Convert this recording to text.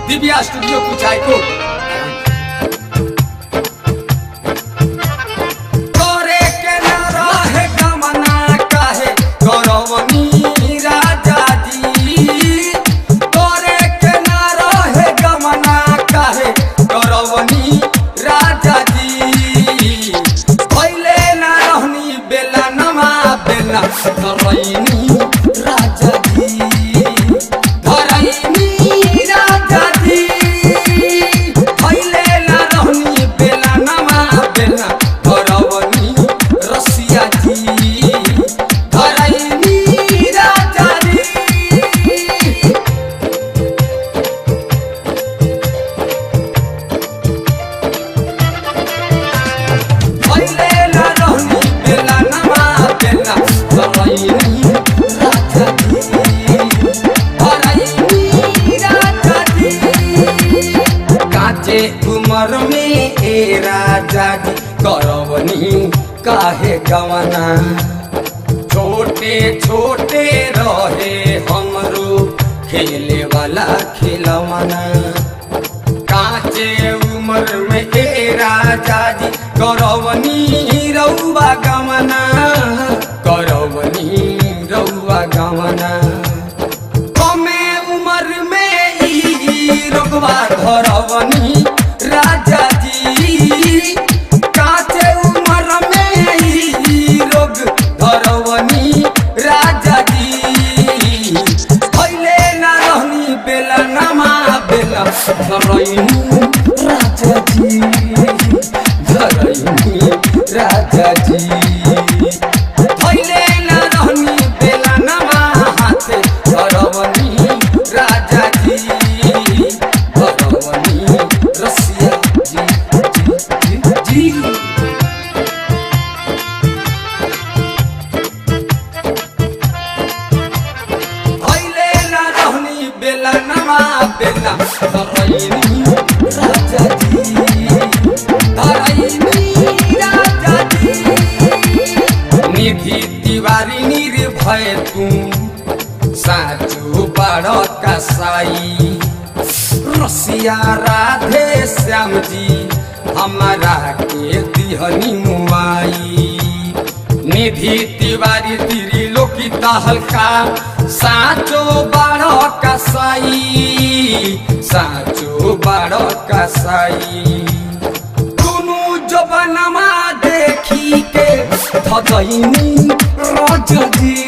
Divya studio Kuchaikot करे के ना रहे गमना काहे गौरवनी राजा जी करे के ना रहे गमना काहे गौरवनी राजा जी भइले ना रहनी बेला नमा बेला करैनी राजा जी धरैनी राजा जी भइले ना रहनी बेला नमा बेला करवनी रसिया जी धरैनी राजा जी भइले ना रहनी बेला नमा बेला करैनी राजा जी धरैनी राजा जी काचे उमर में ए राजा जी करवनी काहे गवना छोटे छोटे रहे हमरो खेले वाला खिलौना काचे उमर में ए राजा जी करवनी रउआ गवना करवनी रउआ गवना कमे उमर में ई रोगवा धरवनी राजा जी काचे उमर में ई रोग धरवनी राजा जी भइले ना रहनी बेला नमा बेला धरैनी राजा जी धरैनी राजा जी भइले ना रहनी बेला नमा हाथे धरवनी राजा जी धरवनी रसिया जी जी जी भइले ना रहनी बेला नमा बेला धरैनी राजा जी धरैनी राजा जी निधि तिवारी निर्भय तू साचो बड़ कसाई रसिया राधे श्याम जी हमारा के दिहनी मुआई निधि तिवारी तिरी लोकिता हल्का साचो बड़ कसाई साचो बड़ कसाई दुनु जबनमा देखी के धदैनी राजा जी